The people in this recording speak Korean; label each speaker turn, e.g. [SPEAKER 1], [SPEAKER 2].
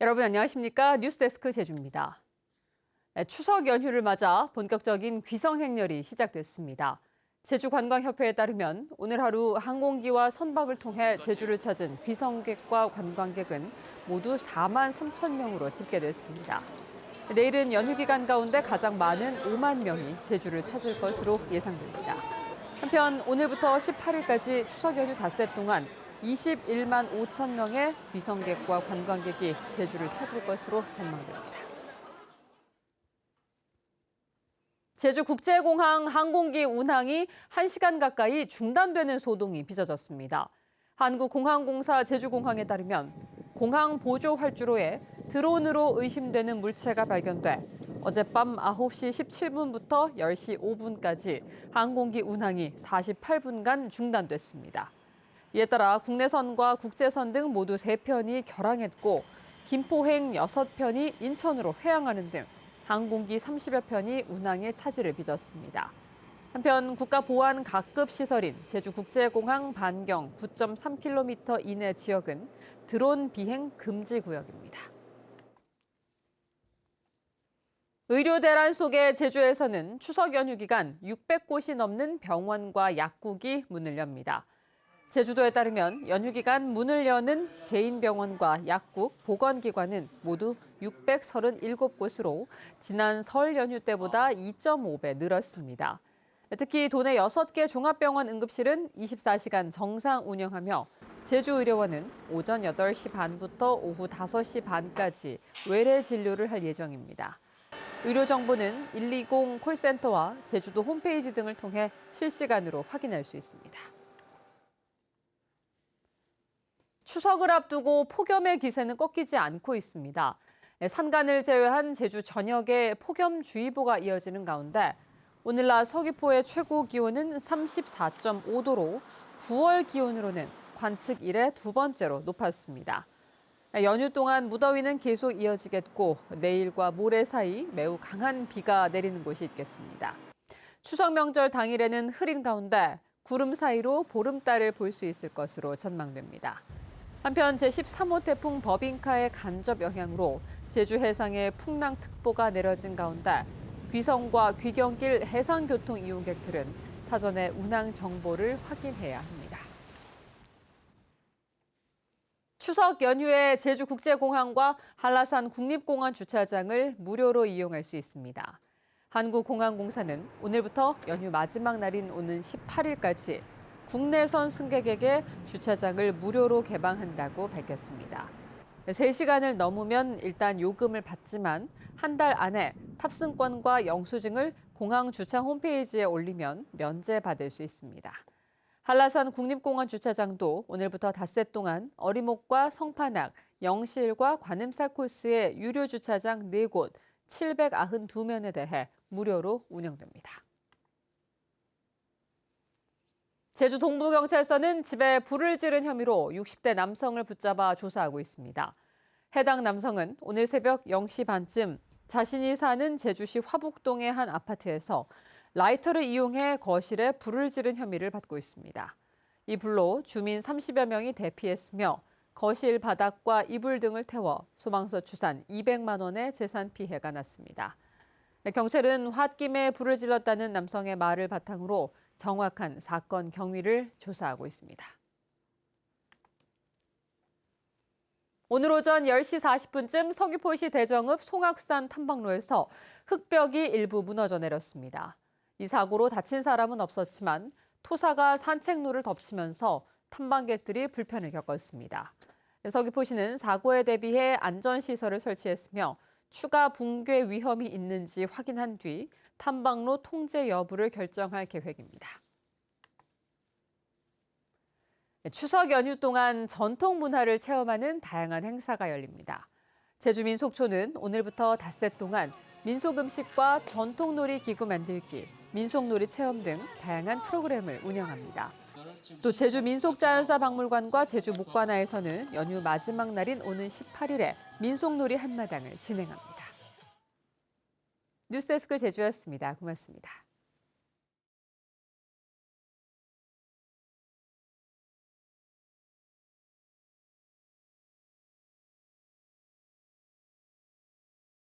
[SPEAKER 1] 여러분 안녕하십니까? 뉴스데스크 제주입니다. 추석 연휴를 맞아 본격적인 귀성 행렬이 시작됐습니다. 제주관광협회에 따르면 오늘 하루 항공기와 선박을 통해 제주를 찾은 귀성객과 관광객은 모두 4만 3천 명으로 집계됐습니다. 내일은 연휴 기간 가운데 가장 많은 5만 명이 제주를 찾을 것으로 예상됩니다. 한편 오늘부터 18일까지 추석 연휴 닷새 동안 21만 5천 명의 귀성객과 관광객이 제주를 찾을 것으로 전망됩니다. 제주국제공항 항공기 운항이 1시간 가까이 중단되는 소동이 빚어졌습니다. 한국공항공사 제주공항에 따르면 공항 보조 활주로에 드론으로 의심되는 물체가 발견돼 어젯밤 9시 17분부터 10시 5분까지 항공기 운항이 48분간 중단됐습니다. 이에 따라 국내선과 국제선 등 모두 3편이 결항했고 김포행 6편이 인천으로 회항하는 등 항공기 30여 편이 운항에 차질을 빚었습니다. 한편 국가보안 각급 시설인 제주국제공항 반경 9.3km 이내 지역은 드론 비행 금지 구역입니다. 의료 대란 속에 제주에서는 추석 연휴 기간 600곳이 넘는 병원과 약국이 문을 엽니다. 제주도에 따르면 연휴 기간 문을 여는 개인 병원과 약국, 보건기관은 모두 637곳으로 지난 설 연휴 때보다 2.5배 늘었습니다. 특히 도내 6개 종합병원 응급실은 24시간 정상 운영하며 제주의료원은 오전 8시 반부터 오후 5시 반까지 외래 진료를 할 예정입니다. 의료 정보는 120 콜센터와 제주도 홈페이지 등을 통해 실시간으로 확인할 수 있습니다. 추석을 앞두고 폭염의 기세는 꺾이지 않고 있습니다. 산간을 제외한 제주 전역에 폭염주의보가 이어지는 가운데 오늘 낮 서귀포의 최고 기온은 34.5도로 9월 기온으로는 관측 이래 두 번째로 높았습니다. 연휴 동안 무더위는 계속 이어지겠고 내일과 모레 사이 매우 강한 비가 내리는 곳이 있겠습니다. 추석 명절 당일에는 흐린 가운데 구름 사이로 보름달을 볼 수 있을 것으로 전망됩니다. 한편 제13호 태풍 버빙카의 간접 영향으로 제주 해상에 풍랑특보가 내려진 가운데 귀성과 귀경길 해상교통 이용객들은 사전에 운항 정보를 확인해야 합니다. 추석 연휴에 제주국제공항과 한라산 국립공원 주차장을 무료로 이용할 수 있습니다. 한국공항공사는 오늘부터 연휴 마지막 날인 오는 18일까지 국내선 승객에게 주차장을 무료로 개방한다고 밝혔습니다. 3시간을 넘으면 일단 요금을 받지만 한 달 안에 탑승권과 영수증을 공항 주차 홈페이지에 올리면 면제받을 수 있습니다. 한라산 국립공원 주차장도 오늘부터 닷새 동안 어리목과 성판악, 영실과 관음사 코스의 유료 주차장 4곳 792면에 대해 무료로 운영됩니다. 제주 동부경찰서는 집에 불을 지른 혐의로 60대 남성을 붙잡아 조사하고 있습니다. 해당 남성은 오늘 새벽 0시 반쯤 자신이 사는 제주시 화북동의 한 아파트에서 라이터를 이용해 거실에 불을 지른 혐의를 받고 있습니다. 이 불로 주민 30여 명이 대피했으며 거실 바닥과 이불 등을 태워 소방서 추산 200만 원의 재산 피해가 났습니다. 경찰은 홧김에 불을 질렀다는 남성의 말을 바탕으로 정확한 사건 경위를 조사하고 있습니다. 오늘 오전 10시 40분쯤 서귀포시 대정읍 송악산 탐방로에서 흙벽이 일부 무너져 내렸습니다. 이 사고로 다친 사람은 없었지만 토사가 산책로를 덮치면서 탐방객들이 불편을 겪었습니다. 서귀포시는 사고에 대비해 안전시설을 설치했으며 추가 붕괴 위험이 있는지 확인한 뒤 탐방로 통제 여부를 결정할 계획입니다. 추석 연휴 동안 전통 문화를 체험하는 다양한 행사가 열립니다. 제주민속촌은 오늘부터 닷새 동안 민속 음식과 전통놀이 기구 만들기, 민속놀이 체험 등 다양한 프로그램을 운영합니다. 또 제주민속자연사박물관과 제주목관화에서는 연휴 마지막 날인 오는 18일에 민속놀이 한마당을 진행합니다. 뉴스데스크 제주였습니다. 고맙습니다.